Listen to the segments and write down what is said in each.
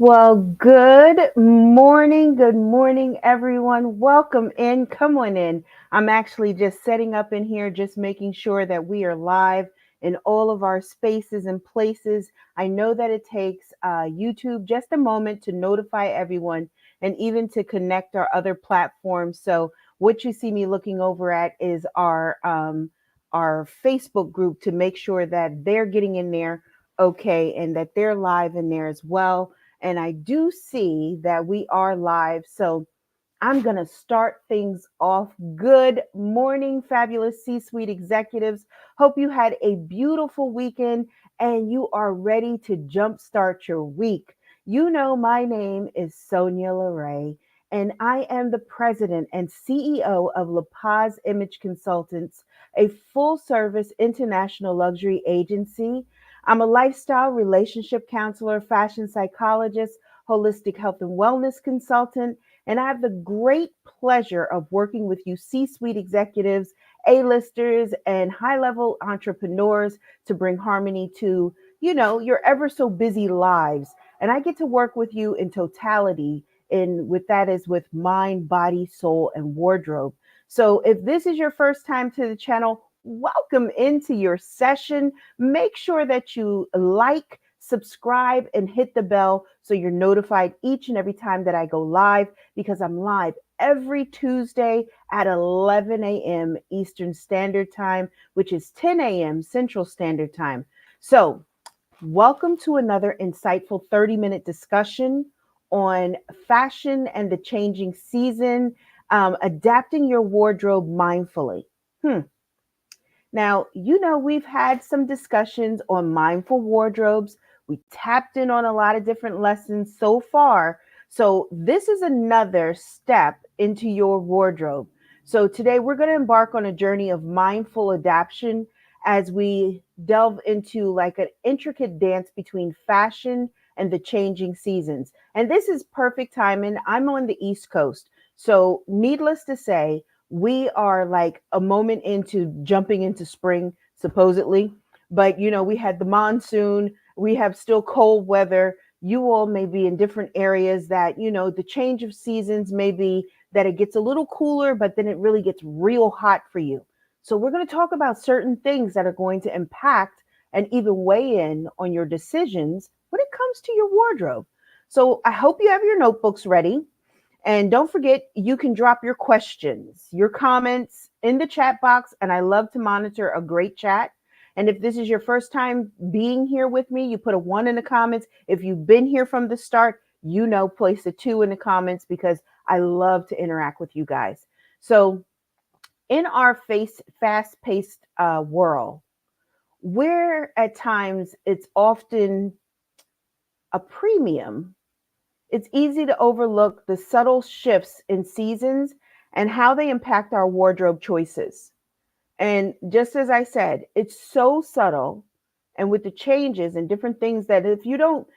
Well, good morning, everyone. Welcome in. Come on in. I'm actually just setting up in here, just making sure that we are live in all of our spaces and places. I know that it takes YouTube just a moment to notify everyone and even to connect our other platforms. So, what you see me looking over at is our Facebook group to make sure that they're getting in there okay and that they're live in there as well, and I do see that we are live. So I'm going to start things off. Good morning, fabulous C suite executives. Hope you had a beautiful weekend and you are ready to jumpstart your week. You know, my name is Sonya LaRae, and I am the president and CEO of LaPaz Image Consultants, a full service international luxury agency. I'm a lifestyle relationship counselor, fashion psychologist, holistic health and wellness consultant, and I have the great pleasure of working with you C suite executives, A-listers, and high level entrepreneurs to bring harmony to, your ever so busy lives. And I get to work with you in totality, in with that is with mind, body, soul, and wardrobe. So if this is your first time to the channel, welcome into your session. Make sure that you like, subscribe, and hit the bell so you're notified each and every time that I go live, because I'm live every Tuesday at 11 a.m. Eastern Standard Time, which is 10 a.m. Central Standard Time. So, welcome to another insightful 30-minute discussion on fashion and the changing season, adapting your wardrobe mindfully. Now, we've had some discussions on mindful wardrobes. We tapped in on a lot of different lessons so far. So, this is another step into your wardrobe. So, today we're going to embark on a journey of mindful adaptation as we delve into like an intricate dance between fashion and the changing seasons. And this is perfect timing. I'm on the East Coast. So, needless to say, we are like a moment into jumping into spring, supposedly. But, we had the monsoon, we have still cold weather. You all may be in different areas that, the change of seasons may be that it gets a little cooler, but then it really gets real hot for you. So, we're going to talk about certain things that are going to impact and even weigh in on your decisions when it comes to your wardrobe. So, I hope you have your notebooks ready. And don't forget, you can drop your questions, your comments in the chat box, and I love to monitor a great chat. And if this is your first time being here with me, you put a one in the comments. If you've been here from the start, place a two in the comments because I love to interact with you guys. So, in our fast paced world, where at times it's often a premium, it's easy to overlook the subtle shifts in seasons and how they impact our wardrobe choices. And just as I said, it's so subtle, and with the changes and different things that if you don't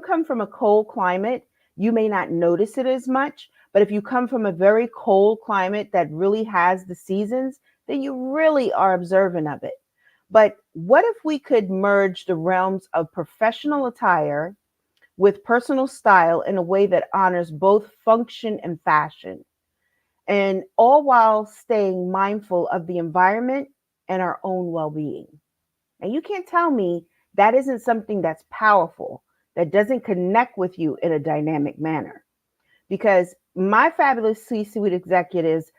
come from a cold climate, you may not notice it as much, but if you come from a very cold climate that really has the seasons, then you really are observant of it. But what if we could merge the realms of professional attire with personal style in a way that honors both function and fashion, and all while staying mindful of the environment and our own well being? And you can't tell me that isn't something that's powerful, that doesn't connect with you in a dynamic manner. Because my fabulous C suite executives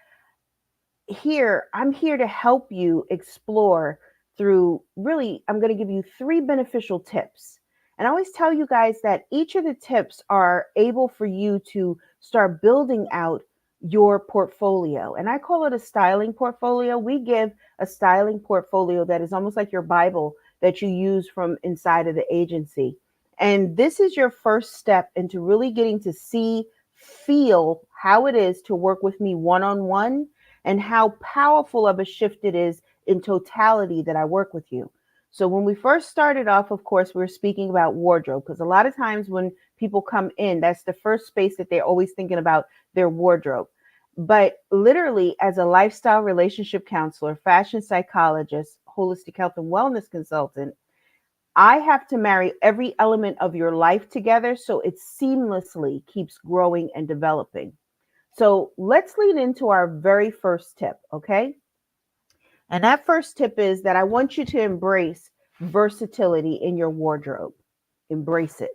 here, I'm here to help you explore through really, I'm going to give you three beneficial tips. And I always tell you guys that each of the tips are able for you to start building out your portfolio. And I call it a styling portfolio. We give a styling portfolio that is almost like your Bible that you use from inside of the agency. And this is your first step into really getting to see, feel how it is to work with me one on one, and how powerful of a shift it is in totality that I work with you. So when we first started off, of course, we were speaking about wardrobe, because a lot of times when people come in, that's the first space that they're always thinking about, their wardrobe. But literally, as a lifestyle relationship counselor, fashion psychologist, holistic health and wellness consultant, I have to marry every element of your life together so it seamlessly keeps growing and developing. So let's lead into our very first tip, okay? And that first tip is that I want you to embrace versatility in your wardrobe. Embrace it.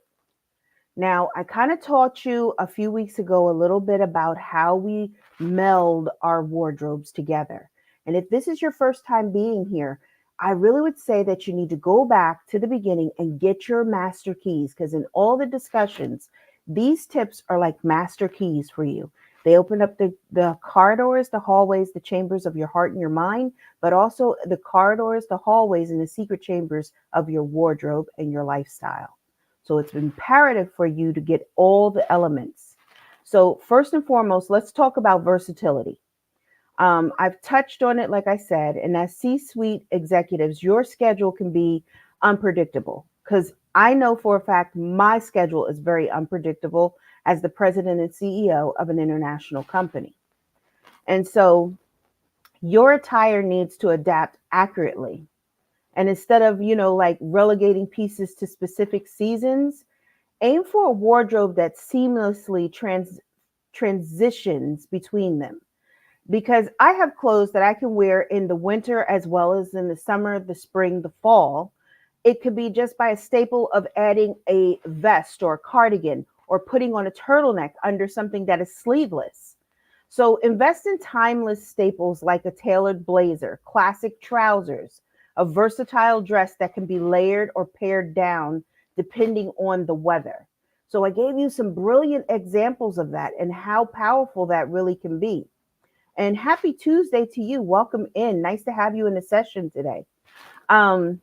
Now, I kind of taught you a few weeks ago a little bit about how we meld our wardrobes together. And if this is your first time being here, I really would say that you need to go back to the beginning and get your master keys because in all the discussions, these tips are like master keys for you. They open up the corridors, the hallways, the chambers of your heart and your mind, but also the corridors, the hallways, and the secret chambers of your wardrobe and your lifestyle. So it's imperative for you to get all the elements. So, first and foremost, let's talk about versatility. I've touched on it, like I said, and as C suite executives, your schedule can be unpredictable because I know for a fact my schedule is very unpredictable as the president and CEO of an international company. And so your attire needs to adapt accurately. And instead of, like relegating pieces to specific seasons, aim for a wardrobe that seamlessly transitions between them. Because I have clothes that I can wear in the winter as well as in the summer, the spring, the fall. It could be just by a staple of adding a vest or a cardigan or putting on a turtleneck under something that is sleeveless. So invest in timeless staples like a tailored blazer, classic trousers, a versatile dress that can be layered or pared down depending on the weather. So I gave you some brilliant examples of that and how powerful that really can be. And happy Tuesday to you. Welcome in. Nice to have you in the session today. Um,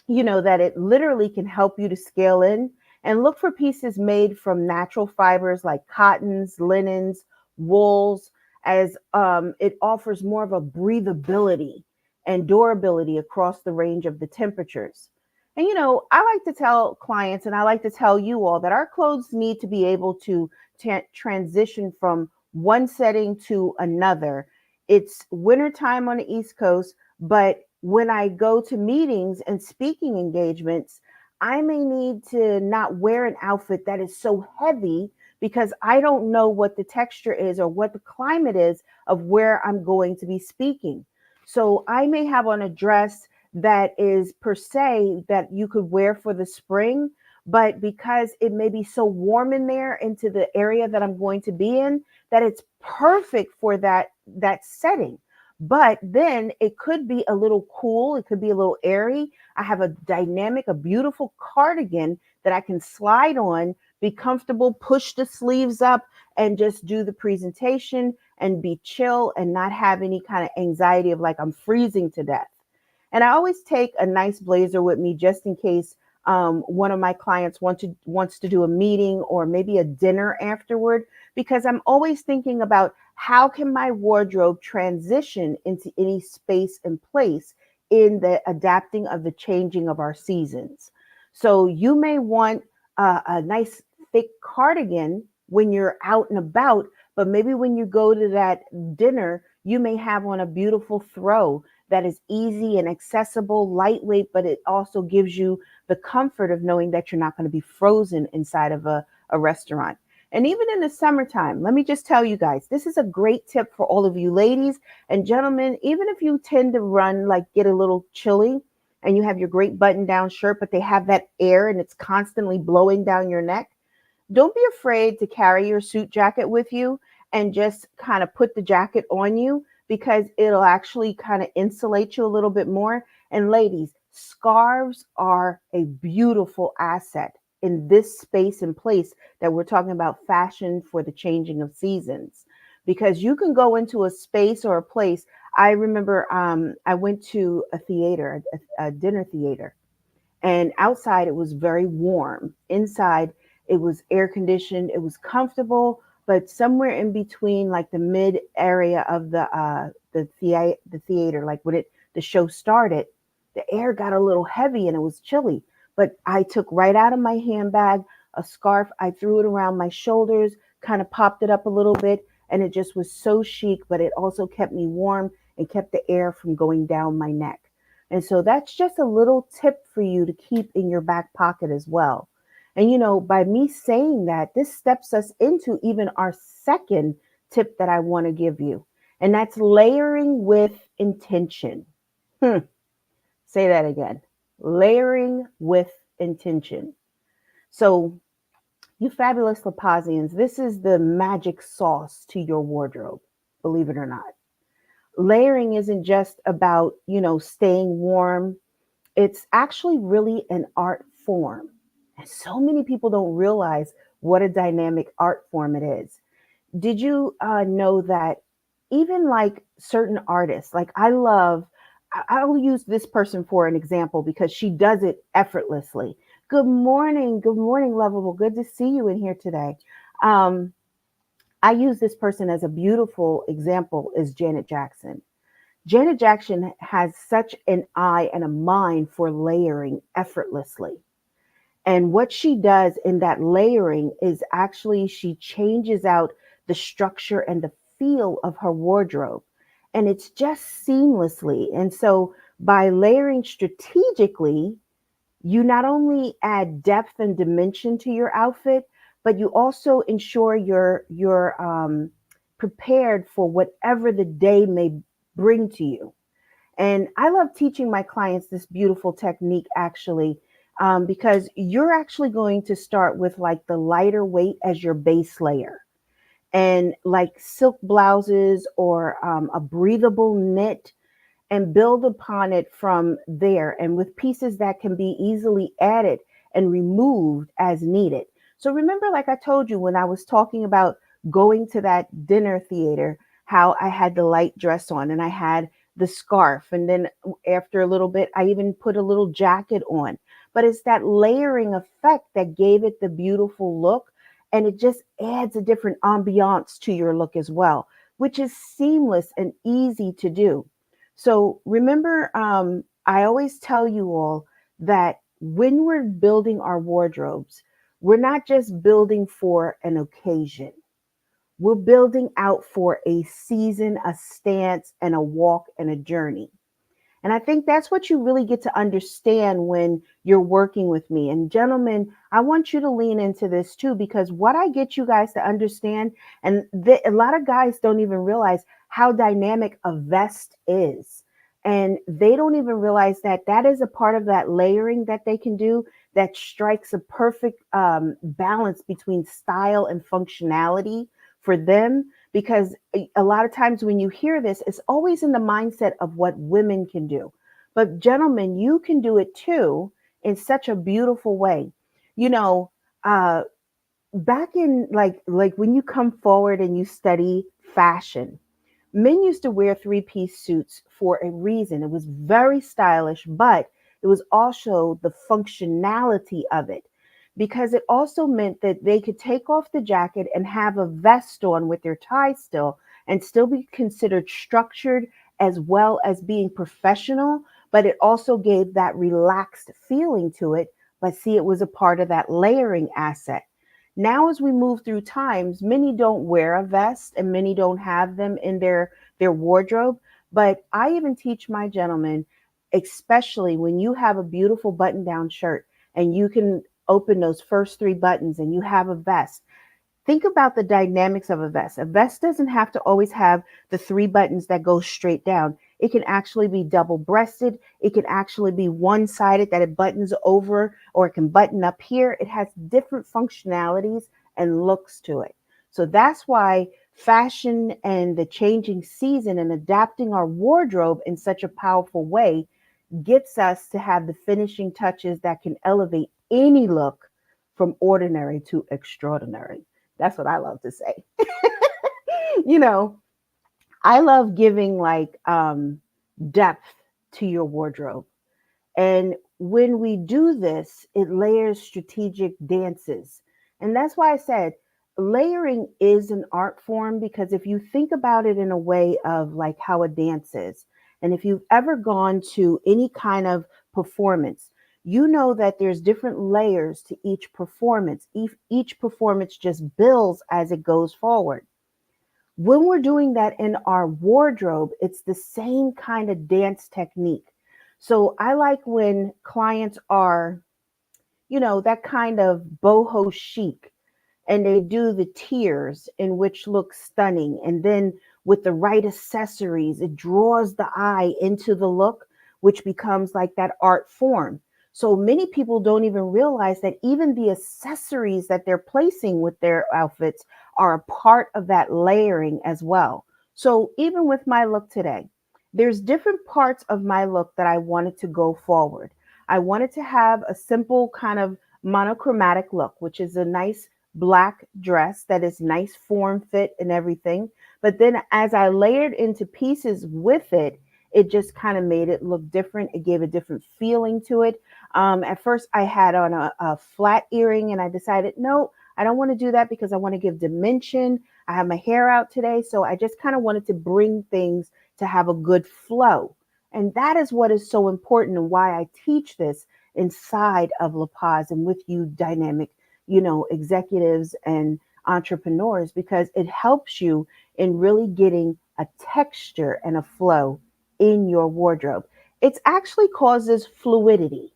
that it literally can help you to scale in and look for pieces made from natural fibers like cottons, linens, wools, as it offers more of a breathability and durability across the range of the temperatures. And I like to tell clients and I like to tell you all that our clothes need to be able to transition from one setting to another. It's wintertime on the East Coast, but when I go to meetings and speaking engagements, I may need to not wear an outfit that is so heavy because I don't know what the texture is or what the climate is of where I'm going to be speaking. So I may have on a dress that is per se that you could wear for the spring, but because it may be so warm in there into the area that I'm going to be in, that it's perfect for that setting. But then it could be a little cool, it could be a little airy. I have a dynamic, a beautiful cardigan that I can slide on, be comfortable, push the sleeves up, and just do the presentation and be chill and not have any kind of anxiety of like I'm freezing to death. And I always take a nice blazer with me just in case one of my clients wants to do a meeting or maybe a dinner afterward, because I'm always thinking about how can my wardrobe transition into any space and place in the adapting of the changing of our seasons. So you may want a nice thick cardigan when you're out and about, but maybe when you go to that dinner, you may have on a beautiful throw that is easy and accessible, lightweight, but it also gives you the comfort of knowing that you're not going to be frozen inside of a restaurant. And even in the summertime, let me just tell you guys, this is a great tip for all of you ladies and gentlemen. Even if you tend to run, like get a little chilly and you have your great button down shirt, but they have that air and it's constantly blowing down your neck, don't be afraid to carry your suit jacket with you and just kind of put the jacket on you because it'll actually kind of insulate you a little bit more. And ladies, scarves are a beautiful asset in this space and place that we're talking about fashion for the changing of seasons. Because you can go into a space or a place. I remember I went to a theater, a dinner theater, and outside it was very warm. Inside it was air conditioned. It was comfortable, but somewhere in between, like the mid area of the theater, like when the show started, the air got a little heavy and it was chilly. But I took right out of my handbag a scarf. I threw it around my shoulders, kind of popped it up a little bit, and it just was so chic. But it also kept me warm and kept the air from going down my neck. And so that's just a little tip for you to keep in your back pocket as well. And by me saying that, this steps us into even our second tip that I want to give you. And that's layering with intention. Hmm. Say that again. Layering with intention. So, you fabulous Lapazians, this is the magic sauce to your wardrobe, believe it or not. Layering isn't just about, staying warm. It's actually really an art form. And so many people don't realize what a dynamic art form it is. Did you know that even like certain artists, like I will use this person for an example because she does it effortlessly. Good morning, lovable. Good to see you in here today. Um, I use this person as a beautiful example is Janet Jackson. Janet Jackson has such an eye and a mind for layering effortlessly. And what she does in that layering is actually she changes out the structure and the feel of her wardrobe. And it's just seamlessly. And so by layering strategically, you not only add depth and dimension to your outfit, but you also ensure you're prepared for whatever the day may bring to you. And I love teaching my clients this beautiful technique actually, because you're actually going to start with like the lighter weight as your base layer. And like silk blouses or a breathable knit and build upon it from there and with pieces that can be easily added and removed as needed. So remember, like I told you when I was talking about going to that dinner theater, how I had the light dress on and I had the scarf. And then after a little bit, I even put a little jacket on. But it's that layering effect that gave it the beautiful look. And it just adds a different ambiance to your look as well, which is seamless and easy to do. So remember, I always tell you all that when we're building our wardrobes, we're not just building for an occasion. We're building out for a season, a stance, and a walk and a journey. And I think that's what you really get to understand when you're working with me. And gentlemen, I want you to lean into this too, because what I get you guys to understand, and a lot of guys don't even realize how dynamic a vest is. And they don't even realize that that is a part of that layering that they can do that strikes a perfect balance between style and functionality for them because a lot of times when you hear this, it's always in the mindset of what women can do. But gentlemen, you can do it too in such a beautiful way. You know, uh, back in like when you come forward and you study fashion, men used to wear three-piece suits for a reason. It was very stylish, but it was also the functionality of it because it also meant that they could take off the jacket and have a vest on with their tie and still be considered structured as well as being professional, but it also gave that relaxed feeling to it. But see, it was a part of that layering asset. Now, as we move through times, many don't wear a vest and many don't have them in their wardrobe. But I even teach my gentlemen, especially when you have a beautiful button down shirt and you can open those first three buttons and you have a vest. Think about the dynamics of a vest. A vest doesn't have to always have the three buttons that go straight down. It can actually be double breasted. It can actually be one sided that it buttons over or it can button up here. It has different functionalities and looks to it. So that's why fashion and the changing season and adapting our wardrobe in such a powerful way gets us to have the finishing touches that can elevate any look from ordinary to extraordinary. That's what I love to say. you know, I love giving like depth to your wardrobe. And when we do this, it layers strategic dances. And that's why I said layering is an art form because if you think about it in a way of like how a dance is, and if you've ever gone to any kind of performance, you know that there's different layers to each performance. Each performance just builds as it goes forward. When we're doing that in our wardrobe, it's the same kind of dance technique. So I like when clients are, that kind of boho chic, and they do the tiers in which look stunning, and then with the right accessories it draws the eye into the look, which becomes like that art form. So many people don't even realize that even the accessories that they're placing with their outfits are a part of that layering as well. So even with my look today, there's different parts of my look that I wanted to go forward. I wanted to have a simple kind of monochromatic look, which is a nice black dress that is nice form fit and everything. But then as I layered into pieces with it, it just kind of made it look different. It gave a different feeling to it. At first, I had on a flat earring, and I decided, no, I don't want to do that because I want to give dimension. I have my hair out today, so I just kind of wanted to bring things to have a good flow. And that is what is so important and why I teach this inside of LaPaz and with you dynamic, executives and entrepreneurs, because it helps you in really getting a texture and a flow in your wardrobe. It actually causes fluidity.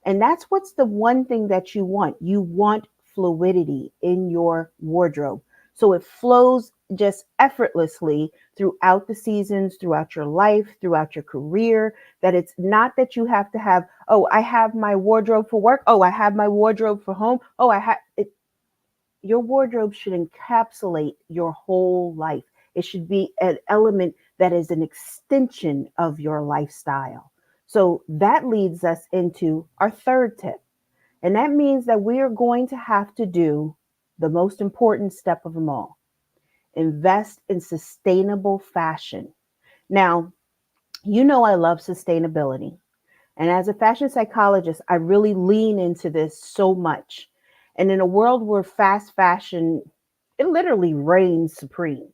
And that's what's the one thing that you want. You want fluidity in your wardrobe. So it flows just effortlessly throughout the seasons, throughout your life, throughout your career. That it's not that you have to have, oh, I have my wardrobe for work. Oh, I have my wardrobe for home. Oh, I have it. Your wardrobe should encapsulate your whole life. It should be an element that is an extension of your lifestyle. So that leads us into our third tip. And that means that we are going to have to do the most important step of them all: invest in sustainable fashion. Now, I love sustainability. And as a fashion psychologist, I really lean into this so much. And in a world where fast fashion, it literally reigns supreme.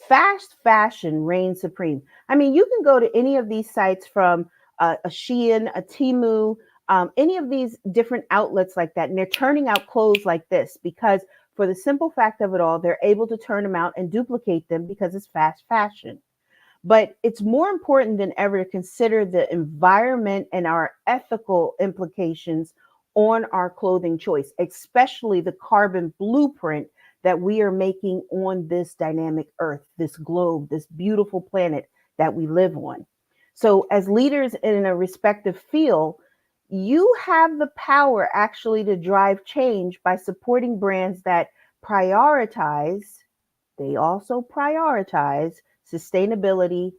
Fast fashion reigns supreme. I mean, you can go to any of these sites from a Shein, a Temu, any of these different outlets like that, and they're turning out clothes like this because, for the simple fact of it all, they're able to turn them out and duplicate them because it's fast fashion. But it's more important than ever to consider the environment and our ethical implications on our clothing choice, especially the carbon blueprint that we are making on this dynamic earth, this globe, this beautiful planet that we live on. So, as leaders in a respective field, you have the power actually to drive change by supporting brands that prioritize, they also prioritize sustainability,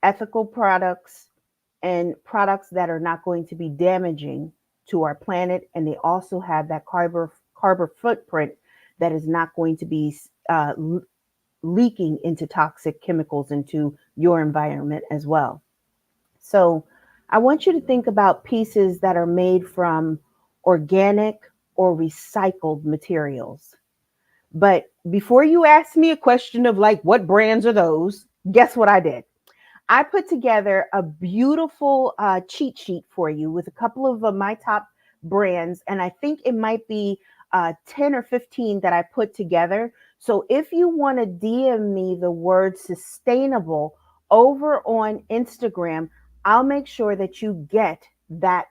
ethical products, and products that are not going to be damaging to our planet. And they also have that carbon footprint that is not going to be leaking into toxic chemicals into your environment as well. So I want you to think about pieces that are made from organic or recycled materials. But before you ask me a question of like, what brands are those? Guess what I did? I put together a beautiful cheat sheet for you with a couple of my top brands. And I think it might be 10 or 15 that I put together. So if you want to DM me the word sustainable over on Instagram, I'll make sure that you get that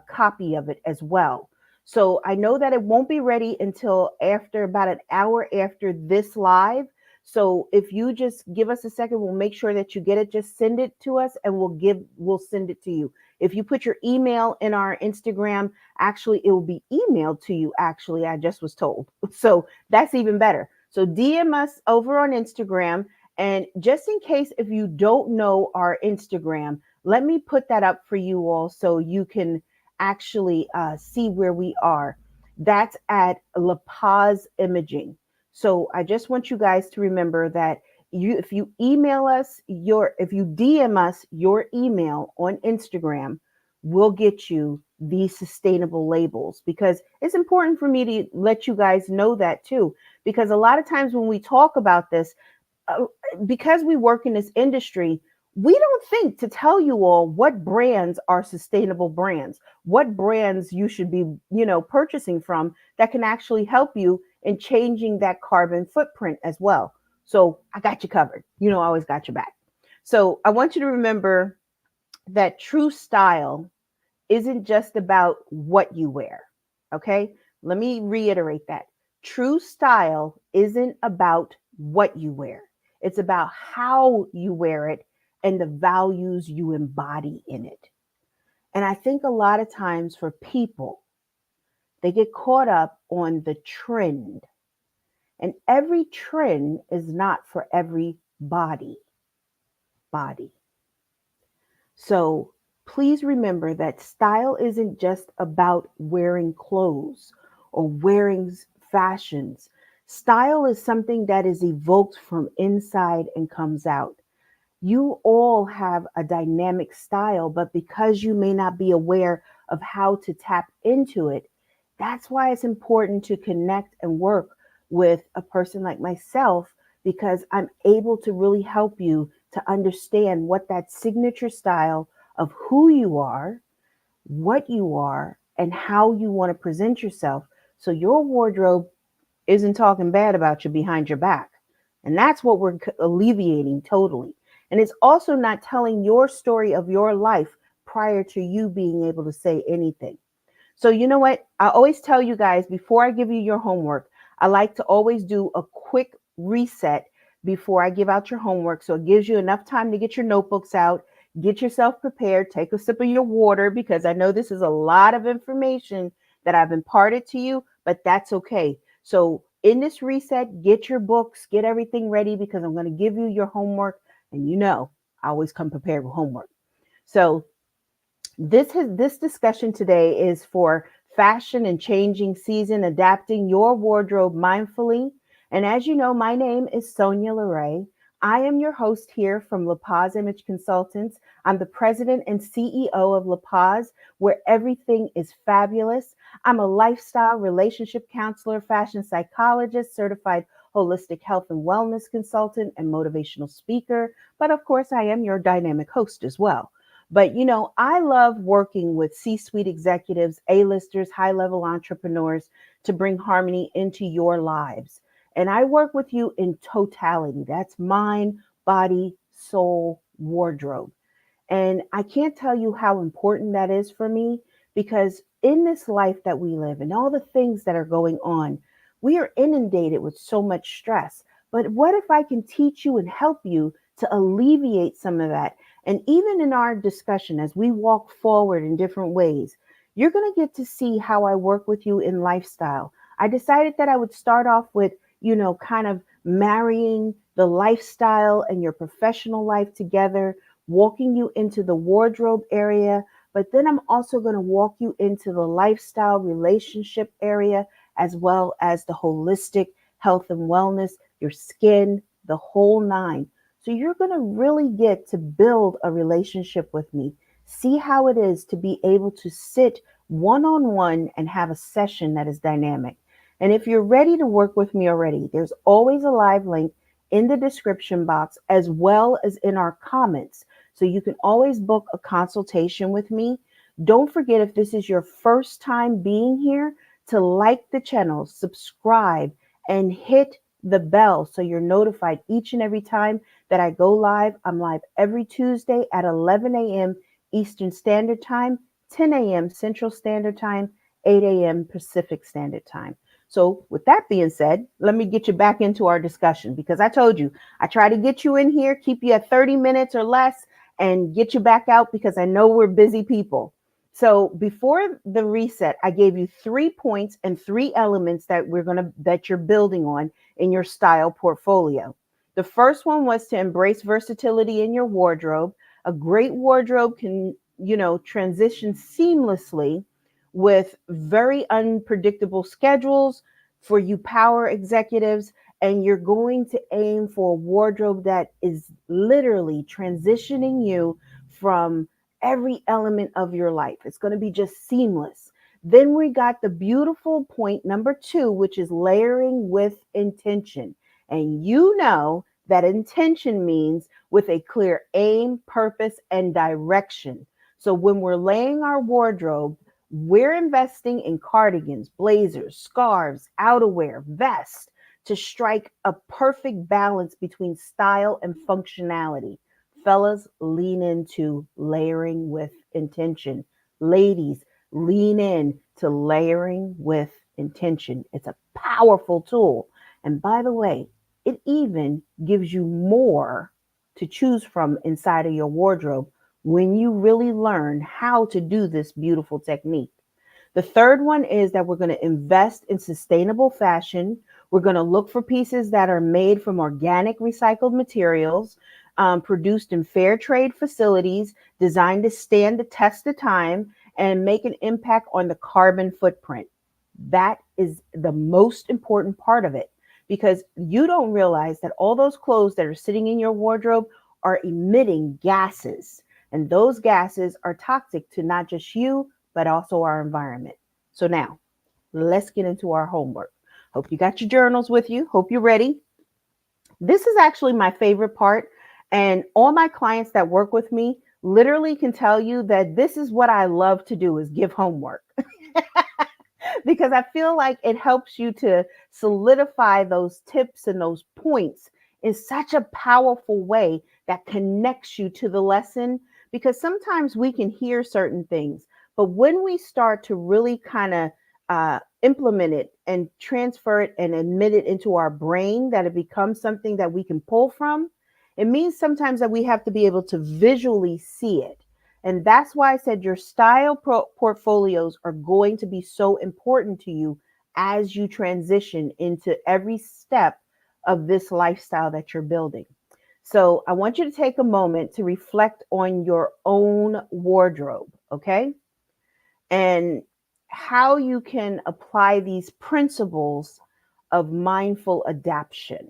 copy of it as well. So I know that it won't be ready until after about an hour after this live. So if you just give us a second, we'll make sure that you get it. Just send it to us and we'll send it to you. If you put your email in our Instagram, actually it will be emailed to you. Actually, I just was told. So that's even better. So DM us over on Instagram. And just in case if you don't know our Instagram, let me put that up for you all so you can actually see where we are. That's at LaPaz Imaging. So I just want you guys to remember that if you if you DM us your email on Instagram, we'll get you these sustainable labels, because it's important for me to let you guys know that too. Because a lot of times when we talk about this, uh, because we work in this industry, we don't think to tell you all what brands are sustainable brands, what brands you should be, purchasing from that can actually help you in changing that carbon footprint as well. So I got you covered. I always got your back. So I want you to remember that true style isn't just about what you wear. Okay? Let me reiterate that. True style isn't about what you wear, it's about how you wear it and the values you embody in it. And I think a lot of times for people, they get caught up on the trend, and every trend is not for every body. So please remember that style isn't just about wearing clothes or wearing fashions. Style is something that is evoked from inside and comes out. You all have a dynamic style, but because you may not be aware of how to tap into it, that's why it's important to connect and work with a person like myself, because I'm able to really help you to understand what that signature style of who you are, what you are, and how you want to present yourself. So your wardrobe isn't talking bad about you behind your back. And that's what we're alleviating totally. And it's also not telling your story of your life prior to you being able to say anything. So, you know what? I always tell you guys before I give you your homework, I like to always do a quick reset before I give out your homework. So it gives you enough time to get your notebooks out, get yourself prepared, take a sip of your water, because I know this is a lot of information that I've imparted to you, but that's okay. So, in this reset, get your books, get everything ready, because I'm going to give you your homework. And I always come prepared with homework. So, this discussion today is for fashion and changing season, adapting your wardrobe mindfully. And as you know, my name is Sonya LaRae. I am your host here from LaPaz Image Consultants. I'm the president and CEO of LaPaz, where everything is fabulous. I'm a lifestyle relationship counselor, fashion psychologist, certified holistic health and wellness consultant, and motivational speaker. But of course, I am your dynamic host as well. But I love working with C suite executives, A-listers, high level entrepreneurs to bring harmony into your lives. And I work with you in totality. That's mind, body, soul, wardrobe. And I can't tell you how important that is for me, because in this life that we live and all the things that are going on, we are inundated with so much stress. But what if I can teach you and help you to alleviate some of that? And even in our discussion, as we walk forward in different ways, you're going to get to see how I work with you in lifestyle. I decided that I would start off with, kind of marrying the lifestyle and your professional life together, walking you into the wardrobe area, but then I'm also going to walk you into the lifestyle relationship area, as well as the holistic health and wellness, your skin, the whole nine. So you're going to really get to build a relationship with me. See how it is to be able to sit one on one and have a session that is dynamic. And if you're ready to work with me already, there's always a live link in the description box as well as in our comments. So you can always book a consultation with me. Don't forget, if this is your first time being here, to like the channel, subscribe, and hit the bell so you're notified each and every time that I go live. I'm live every Tuesday at 11 a.m. Eastern Standard Time, 10 a.m. Central Standard Time, 8 a.m. Pacific Standard Time. So with that being said, let me get you back into our discussion, because I told you, I try to get you in here, keep you at 30 minutes or less, and get you back out, because I know we're busy people. So before the reset, I gave you 3 points and 3 elements that you're building on in your style portfolio. The first one was to embrace versatility in your wardrobe. A great wardrobe can, transition seamlessly with very unpredictable schedules for you power executives. And you're going to aim for a wardrobe that is literally transitioning you from every element of your life. It's going to be just seamless. Then we got the beautiful point number 2, which is layering with intention. And you know that intention means with a clear aim, purpose, and direction. So when we're laying our wardrobe, we're investing in cardigans, blazers, scarves, outerwear, vests to strike a perfect balance between style and functionality. Fellas, lean into layering with intention. Ladies, lean in to layering with intention. It's a powerful tool. And by the way, it even gives you more to choose from inside of your wardrobe when you really learn how to do this beautiful technique. The third one is that we're going to invest in sustainable fashion. We're going to look for pieces that are made from organic recycled materials, produced in fair trade facilities, designed to stand the test of time and make an impact on the carbon footprint. That is the most important part of it, because you don't realize that all those clothes that are sitting in your wardrobe are emitting gases. And those gases are toxic to not just you, but also our environment. So now let's get into our homework. Hope you got your journals with you. Hope you're ready. This is actually my favorite part. And all my clients that work with me literally can tell you that this is what I love to do, is give homework. Because I feel like it helps you to solidify those tips and those points in such a powerful way that connects you to the lesson. Because sometimes we can hear certain things, but when we start to really kind of implement it and transfer it and admit it into our brain, that it becomes something that we can pull from, it means sometimes that we have to be able to visually see it. And that's why I said your style portfolios are going to be so important to you as you transition into every step of this lifestyle that you're building. So I want you to take a moment to reflect on your own wardrobe, okay? And how you can apply these principles of mindful adaptation.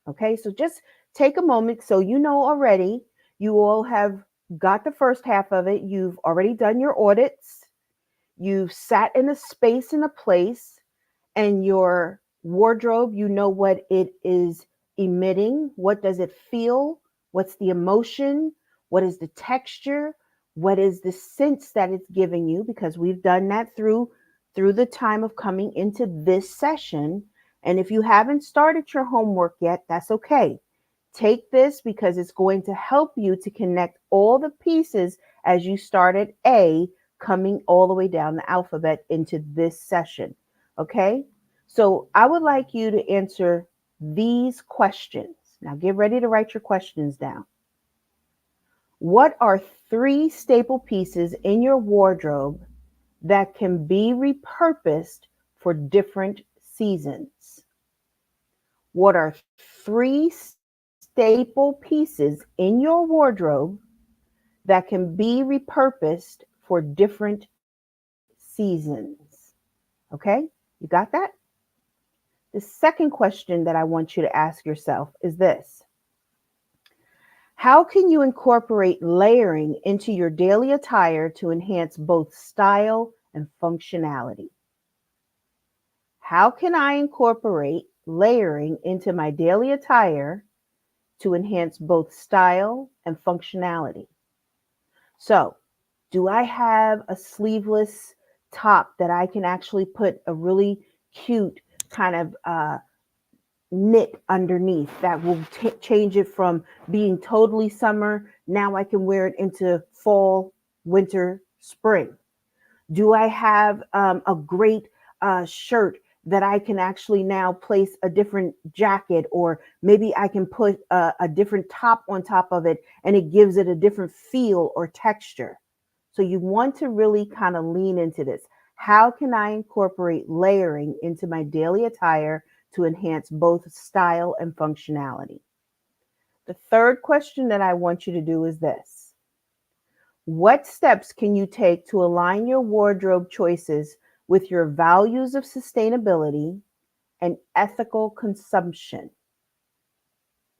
Okay, so just take a moment. So you know already, you all have got the first half of it. You've already done your audits. You've sat in a space and a place, and your wardrobe, you know what it is emitting. What does it feel? What's the emotion? What is the texture? What is the sense that it's giving you? Because we've done that through the time of coming into this session. And if you haven't started your homework yet, that's okay. Take this because it's going to help you to connect all the pieces as you start at A, coming all the way down the alphabet into this session. Okay? So I would like you to answer these questions. Now get ready to write your questions down. What are 3 staple pieces in your wardrobe that can be repurposed for different seasons? What are 3 staple pieces in your wardrobe that can be repurposed for different seasons? Okay, you got that? The second question that I want you to ask yourself is this: how can you incorporate layering into your daily attire to enhance both style and functionality? How can I incorporate layering into my daily attire to enhance both style and functionality? So, do I have a sleeveless top that I can actually put a really cute kind of knit underneath that will change it from being totally summer? Now I can wear it into fall, winter, spring. Do I have a great shirt that I can actually now place a different jacket, or maybe I can put a different top on top of it and it gives it a different feel or texture? So you want to really kind of lean into this. How can I incorporate layering into my daily attire to enhance both style and functionality? The third question that I want you to do is this: what steps can you take to align your wardrobe choices with your values of sustainability and ethical consumption?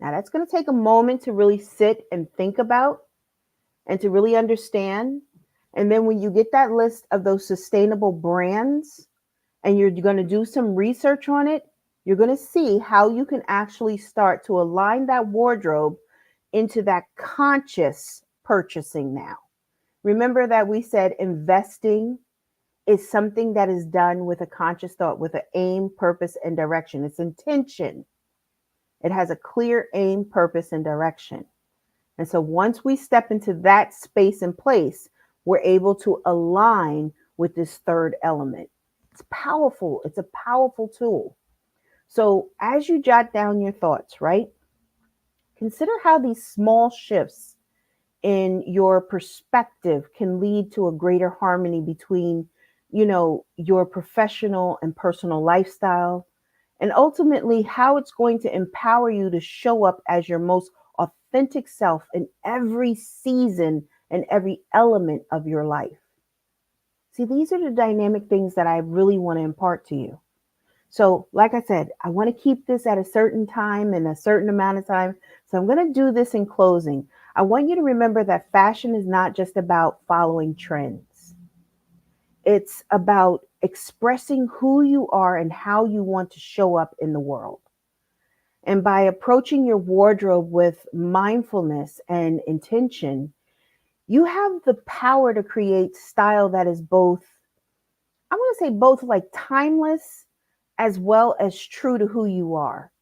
Now, that's going to take a moment to really sit and think about and to really understand. And then when you get that list of those sustainable brands and you're going to do some research on it, you're going to see how you can actually start to align that wardrobe into that conscious purchasing now. Remember that we said investing is something that is done with a conscious thought, with an aim, purpose, and direction. It's intention. It has a clear aim, purpose, and direction. And so once we step into that space and place, we're able to align with this third element. It's powerful. It's a powerful tool. So as you jot down your thoughts, right? Consider how these small shifts in your perspective can lead to a greater harmony between, your professional and personal lifestyle, and ultimately how it's going to empower you to show up as your most authentic self in every season and every element of your life. See, these are the dynamic things that I really want to impart to you. So, like I said, I want to keep this at a certain time and a certain amount of time. So, I'm going to do this in closing. I want you to remember that fashion is not just about following trends, it's about expressing who you are and how you want to show up in the world. And by approaching your wardrobe with mindfulness and intention, you have the power to create style that is both, I want to say, both like timeless as well as true to who you are,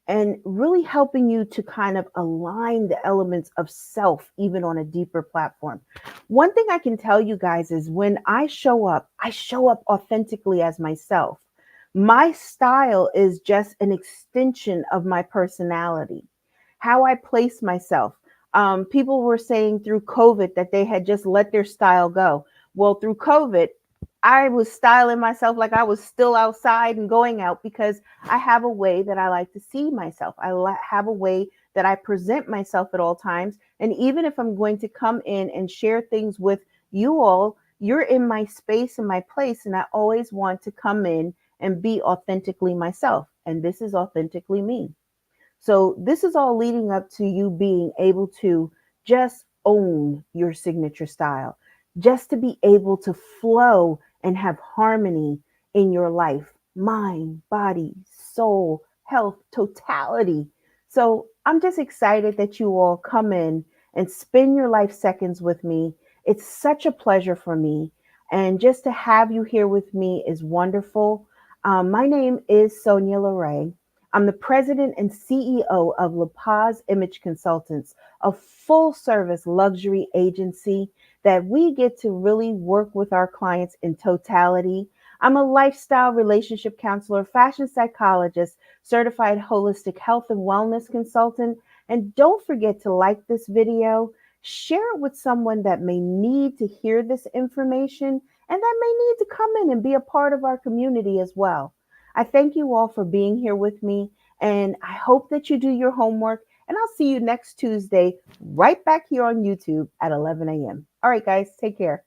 and really helping you to kind of align the elements of self even on a deeper platform. One thing I can tell you guys is when I show up authentically as myself. My style is just an extension of my personality, how I place myself. People were saying through COVID that they had just let their style go. Well, through COVID, I was styling myself like I was still outside and going out because I have a way that I like to see myself. Have a way that I present myself at all times. And even if I'm going to come in and share things with you all, you're in my space and my place. And I always want to come in and be authentically myself. And this is authentically me. So this is all leading up to you being able to just own your signature style, just to be able to flow and have harmony in your life, mind, body, soul, health, totality. So I'm just excited that you all come in and spend your life seconds with me. It's such a pleasure for me. And just to have you here with me is wonderful. My name is Sonya LaRae. I'm the president and CEO of LaPaz Image Consultants, a full service luxury agency that we get to really work with our clients in totality. I'm a lifestyle relationship counselor, fashion psychologist, certified holistic health and wellness consultant. And don't forget to like this video, share it with someone that may need to hear this information and that may need to come in and be a part of our community as well. I thank you all for being here with me, and I hope that you do your homework. And I'll see you next Tuesday right back here on YouTube at 11 a.m. All right, guys, take care.